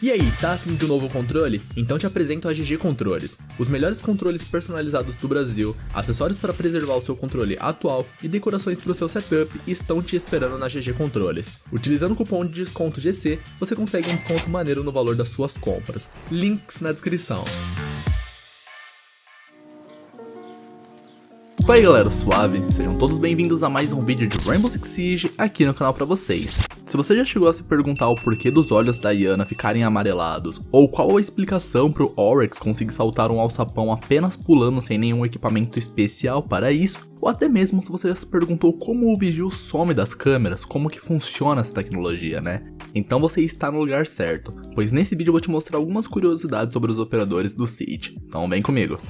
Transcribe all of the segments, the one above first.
E aí, tá afim de um novo controle? Então te apresento a GG Controles, os melhores controles personalizados do Brasil, acessórios para preservar o seu controle atual e decorações para o seu setup estão te esperando na GG Controles. Utilizando o cupom de desconto GC, você consegue um desconto maneiro no valor das suas compras. Links na descrição. Fala aí galera, suave? Sejam todos bem-vindos a mais um vídeo de Rainbow Six Siege aqui no canal pra vocês. Se você já chegou a se perguntar o porquê dos olhos da Iana ficarem amarelados, ou qual a explicação pro Oryx conseguir saltar um alçapão apenas pulando sem nenhum equipamento especial para isso, ou até mesmo se você já se perguntou como o Vigil some das câmeras, como que funciona essa tecnologia, né? Então você está no lugar certo, pois nesse vídeo eu vou te mostrar algumas curiosidades sobre os operadores do Siege, então vem comigo.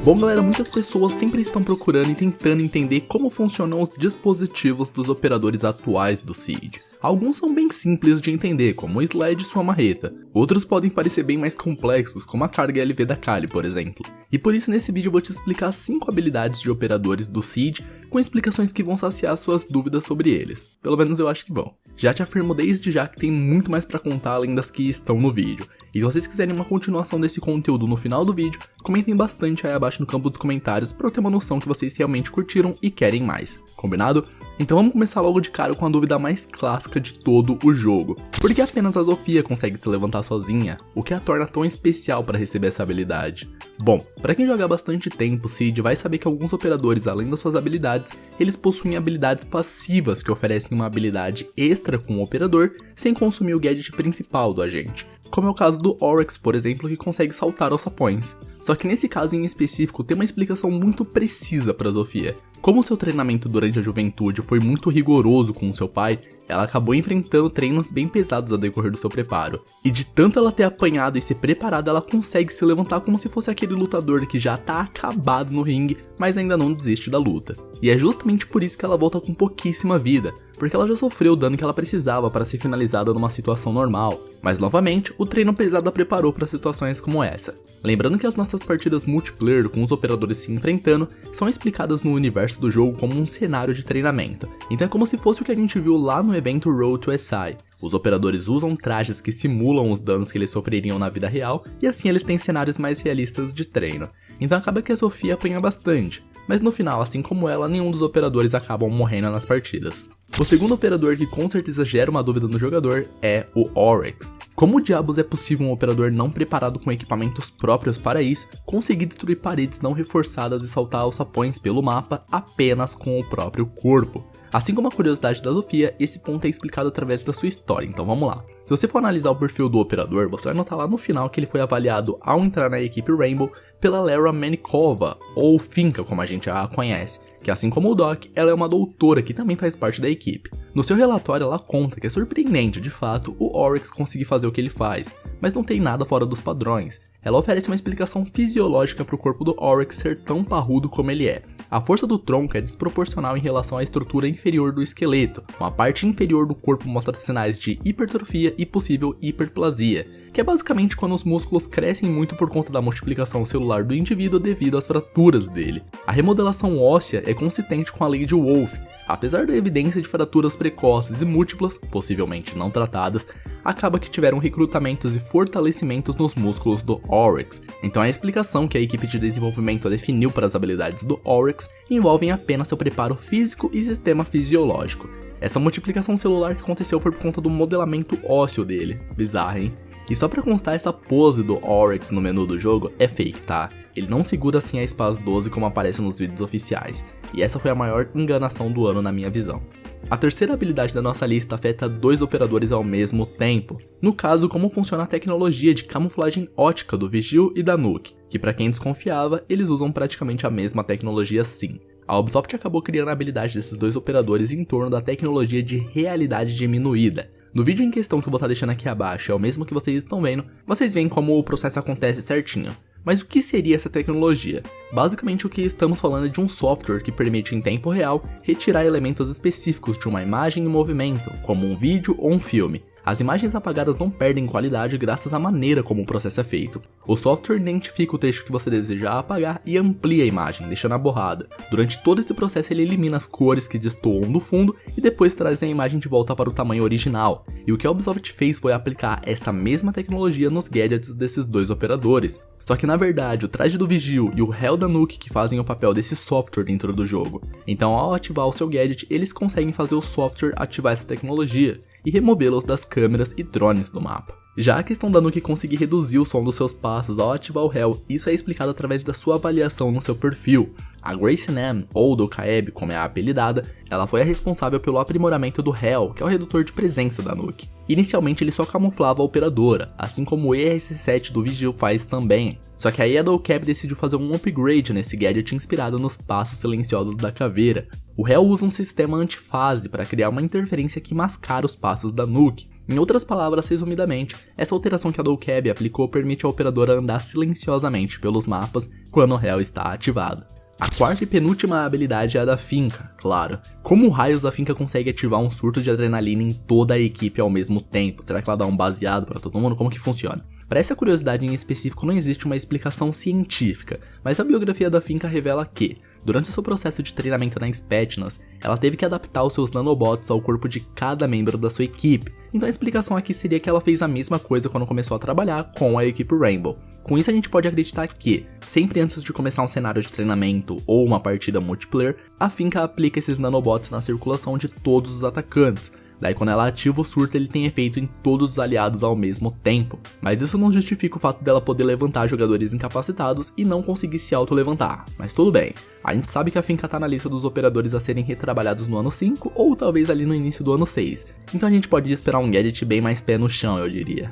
Bom galera, muitas pessoas sempre estão procurando e tentando entender como funcionam os dispositivos dos operadores atuais do Siege. Alguns são bem simples de entender, como o Sled e sua marreta. Outros podem parecer bem mais complexos, como a carga LV da Kali, por exemplo. E por isso nesse vídeo eu vou te explicar 5 habilidades de operadores do Siege, com explicações que vão saciar suas dúvidas sobre eles. Pelo menos eu acho que vão. Já te afirmo desde já que tem muito mais pra contar além das que estão no vídeo. E se vocês quiserem uma continuação desse conteúdo no final do vídeo, comentem bastante aí abaixo no campo dos comentários pra eu ter uma noção que vocês realmente curtiram e querem mais. Combinado? Então vamos começar logo de cara com a dúvida mais clássica de todo o jogo. Por que apenas a Zofia consegue se levantar sozinha? O que a torna tão especial para receber essa habilidade? Bom, para quem joga há bastante tempo, Siege vai saber que alguns operadores, além das suas habilidades, eles possuem habilidades passivas que oferecem uma habilidade extra com o operador, sem consumir o gadget principal do agente. Como é o caso do Oryx, por exemplo, que consegue saltar alçapões. Só que nesse caso em específico tem uma explicação muito precisa para Zofia. Como seu treinamento durante a juventude foi muito rigoroso com o seu pai, ela acabou enfrentando treinos bem pesados ao decorrer do seu preparo. E de tanto ela ter apanhado e ser preparada, ela consegue se levantar como se fosse aquele lutador que já tá acabado no ringue, mas ainda não desiste da luta. E é justamente por isso que ela volta com pouquíssima vida, porque ela já sofreu o dano que ela precisava para ser finalizada numa situação normal. Mas novamente, o treino pesado a preparou para situações como essa. Lembrando que as nossas partidas multiplayer com os operadores se enfrentando são explicadas no universo do jogo como um cenário de treinamento. Então é como se fosse o que a gente viu lá no evento Road to SI. Os operadores usam trajes que simulam os danos que eles sofreriam na vida real, e assim eles têm cenários mais realistas de treino. Então acaba que a Zofia apanha bastante, mas no final, assim como ela, nenhum dos operadores acabam morrendo nas partidas. O segundo operador que com certeza gera uma dúvida no jogador é o Oryx. Como diabos é possível um operador não preparado com equipamentos próprios para isso conseguir destruir paredes não reforçadas e saltar alçapões pelo mapa apenas com o próprio corpo? Assim como a curiosidade da Zofia, esse ponto é explicado através da sua história, então vamos lá. Se você for analisar o perfil do operador, você vai notar lá no final que ele foi avaliado ao entrar na equipe Rainbow pela Lara Menikova, ou Finka como a gente a conhece, que assim como o Doc, ela é uma doutora que também faz parte da equipe. No seu relatório ela conta que é surpreendente de fato o Oryx conseguir fazer o que ele faz, mas não tem nada fora dos padrões. Ela oferece uma explicação fisiológica para o corpo do Oryx ser tão parrudo como ele é. A força do tronco é desproporcional em relação à estrutura inferior do esqueleto. Uma parte inferior do corpo mostra sinais de hipertrofia e possível hiperplasia, que é basicamente quando os músculos crescem muito por conta da multiplicação celular do indivíduo devido às fraturas dele. A remodelação óssea é consistente com a lei de Wolff. Apesar da evidência de fraturas precoces e múltiplas, possivelmente não tratadas, acaba que tiveram recrutamentos e fortalecimentos nos músculos do Oryx. Então a explicação que a equipe de desenvolvimento definiu para as habilidades do Oryx envolvem apenas seu preparo físico e sistema fisiológico. Essa multiplicação celular que aconteceu foi por conta do modelamento ósseo dele. Bizarro, hein? E só pra constar, essa pose do Oryx no menu do jogo é fake, tá? Ele não segura assim a Spaz 12 como aparece nos vídeos oficiais, e essa foi a maior enganação do ano na minha visão. A terceira habilidade da nossa lista afeta 2 operadores ao mesmo tempo. No caso, como funciona a tecnologia de camuflagem ótica do Vigil e da Nuke, que pra quem desconfiava, eles usam praticamente a mesma tecnologia sim. A Ubisoft acabou criando a habilidade desses 2 operadores em torno da tecnologia de realidade diminuída. No vídeo em questão que eu vou estar deixando aqui abaixo, é o mesmo que vocês estão vendo, vocês veem como o processo acontece certinho. Mas o que seria essa tecnologia? Basicamente o que estamos falando é de um software que permite em tempo real retirar elementos específicos de uma imagem em movimento, como um vídeo ou um filme. As imagens apagadas não perdem qualidade graças à maneira como o processo é feito. O software identifica o trecho que você deseja apagar e amplia a imagem, deixando-a borrada. Durante todo esse processo ele elimina as cores que destoam do fundo e depois traz a imagem de volta para o tamanho original. E o que a Ubisoft fez foi aplicar essa mesma tecnologia nos gadgets desses dois operadores. Só que na verdade o traje do Vigil e o Hell da Nuke que fazem o papel desse software dentro do jogo. Então ao ativar o seu gadget, eles conseguem fazer o software ativar essa tecnologia e removê-los das câmeras e drones do mapa. Já a questão da Nuke conseguir reduzir o som dos seus passos ao ativar o Hell, isso é explicado através da sua avaliação no seu perfil. A Grace Nam, ou do Kaeb, como é apelidada, ela foi a responsável pelo aprimoramento do Hell, que é o redutor de presença da Nuke. Inicialmente ele só camuflava a operadora, assim como o ERS-7 do Vigil faz também. Só que aí a Docap decidiu fazer um upgrade nesse gadget inspirado nos passos silenciosos da caveira. O Hell usa um sistema antifase para criar uma interferência que mascara os passos da Nuke. Em outras palavras, resumidamente, essa alteração que a Docap aplicou permite a operadora andar silenciosamente pelos mapas quando o Hell está ativado. A quarta e penúltima habilidade é a da Finca, claro. Como raios da Finca consegue ativar um surto de adrenalina em toda a equipe ao mesmo tempo? Será que ela dá um baseado para todo mundo? Como que funciona? Para essa curiosidade em específico não existe uma explicação científica, mas a biografia da Finca revela que, durante o seu processo de treinamento na Spetsnaz, ela teve que adaptar os seus nanobots ao corpo de cada membro da sua equipe. Então a explicação aqui seria que ela fez a mesma coisa quando começou a trabalhar com a equipe Rainbow. Com isso a gente pode acreditar que, sempre antes de começar um cenário de treinamento ou uma partida multiplayer, a Finca aplica esses nanobots na circulação de todos os atacantes. Daí quando ela ativa o surto ele tem efeito em todos os aliados ao mesmo tempo. Mas isso não justifica o fato dela poder levantar jogadores incapacitados e não conseguir se auto-levantar. Mas tudo bem, a gente sabe que a Finca tá na lista dos operadores a serem retrabalhados no ano 5 ou talvez ali no início do ano 6. Então a gente pode esperar um gadget bem mais pé no chão, eu diria.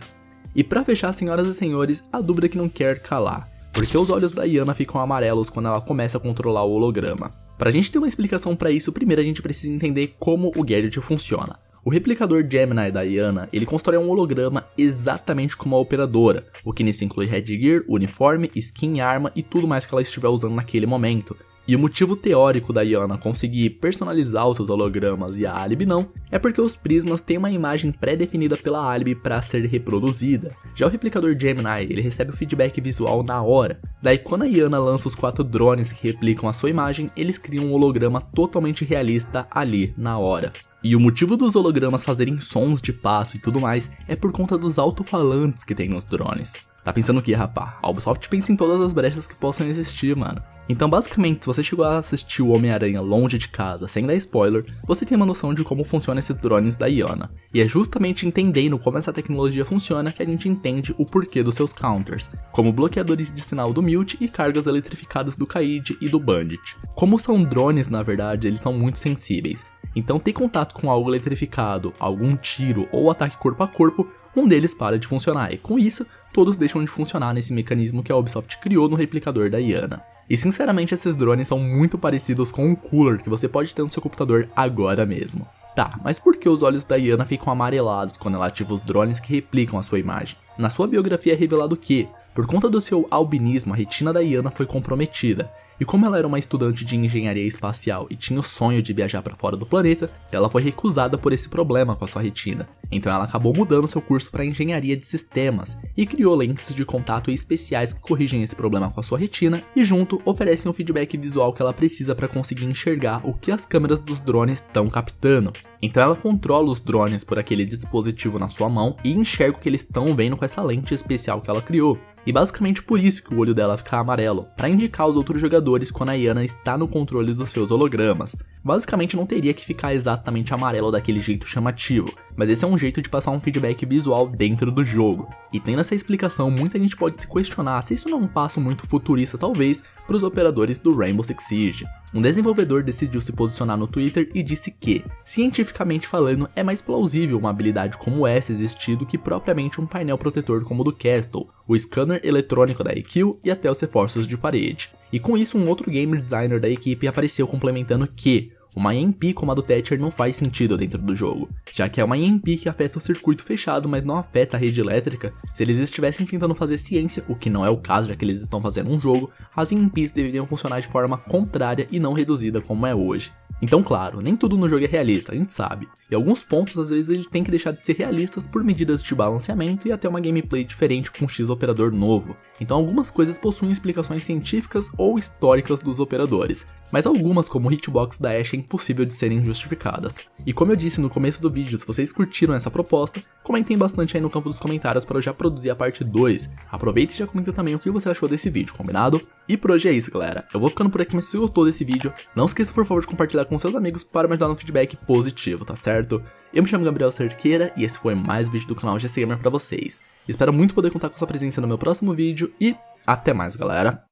E pra fechar, senhoras e senhores, a dúvida que não quer calar. Por que os olhos da Iana ficam amarelos quando ela começa a controlar o holograma? Pra gente ter uma explicação pra isso, primeiro a gente precisa entender como o gadget funciona. O replicador Gemini da Iana, ele constrói um holograma exatamente como a operadora, o que nisso inclui headgear, uniforme, skin, arma e tudo mais que ela estiver usando naquele momento. E o motivo teórico da Iana conseguir personalizar os seus hologramas e a Alibi não, é porque os prismas têm uma imagem pré-definida pela Alibi para ser reproduzida. Já o replicador Gemini, ele recebe o feedback visual na hora. Daí quando a Iana lança os 4 drones que replicam a sua imagem, eles criam um holograma totalmente realista ali na hora. E o motivo dos hologramas fazerem sons de passo e tudo mais é por conta dos alto-falantes que tem nos drones. Tá pensando o que, rapá? A Ubisoft pensa em todas as brechas que possam existir, mano. Então basicamente, se você chegou a assistir o Homem-Aranha longe de casa, sem dar spoiler, você tem uma noção de como funcionam esses drones da Iana. E é justamente entendendo como essa tecnologia funciona que a gente entende o porquê dos seus counters, como bloqueadores de sinal do Mute e cargas eletrificadas do Kaid e do Bandit. Como são drones, na verdade, eles são muito sensíveis. Então ter contato com algo eletrificado, algum tiro ou ataque corpo a corpo, um deles para de funcionar, e com isso, todos deixam de funcionar nesse mecanismo que a Ubisoft criou no replicador da Iana. E sinceramente esses drones são muito parecidos com um cooler que você pode ter no seu computador agora mesmo. Tá, mas por que os olhos da Iana ficam amarelados quando ela ativa os drones que replicam a sua imagem? Na sua biografia é revelado que, por conta do seu albinismo, a retina da Iana foi comprometida. E como ela era uma estudante de engenharia espacial e tinha o sonho de viajar para fora do planeta, ela foi recusada por esse problema com a sua retina. Então ela acabou mudando seu curso para engenharia de sistemas e criou lentes de contato especiais que corrigem esse problema com a sua retina e junto oferecem o feedback visual que ela precisa para conseguir enxergar o que as câmeras dos drones estão captando. Então ela controla os drones por aquele dispositivo na sua mão e enxerga o que eles estão vendo com essa lente especial que ela criou. E basicamente por isso que o olho dela fica amarelo, para indicar aos outros jogadores quando a Iana está no controle dos seus hologramas. Basicamente não teria que ficar exatamente amarelo daquele jeito chamativo, mas esse é um jeito de passar um feedback visual dentro do jogo. E tendo essa explicação, muita gente pode se questionar se isso não é um passo muito futurista talvez para os operadores do Rainbow Six Siege. Um desenvolvedor decidiu se posicionar no Twitter e disse que, cientificamente falando, é mais plausível uma habilidade como essa existir do que propriamente um painel protetor como o do Castle, o scanner eletrônico da EQ e até os reforços de parede. E com isso um outro gamer designer da equipe apareceu complementando que uma EMP como a do Thatcher não faz sentido dentro do jogo, já que é uma EMP que afeta o circuito fechado, mas não afeta a rede elétrica. Se eles estivessem tentando fazer ciência, o que não é o caso já que eles estão fazendo um jogo, as EMPs deveriam funcionar de forma contrária e não reduzida como é hoje. Então claro, nem tudo no jogo é realista, a gente sabe, e alguns pontos às vezes ele tem que deixar de ser realistas por medidas de balanceamento e até uma gameplay diferente com um X operador novo. Então algumas coisas possuem explicações científicas ou históricas dos operadores, mas algumas como o hitbox da Ashe é impossível de serem justificadas. E como eu disse no começo do vídeo, se vocês curtiram essa proposta, comentem bastante aí no campo dos comentários para eu já produzir a parte 2. Aproveita e já comenta também o que você achou desse vídeo, combinado? E por hoje é isso, galera. Eu vou ficando por aqui, mas se você gostou desse vídeo, não esqueça por favor de compartilhar com seus amigos para me ajudar no feedback positivo, tá certo? Eu me chamo Gabriel Cerqueira e esse foi mais um vídeo do canal GC Gamer pra vocês. Espero muito poder contar com sua presença no meu próximo vídeo e até mais, galera!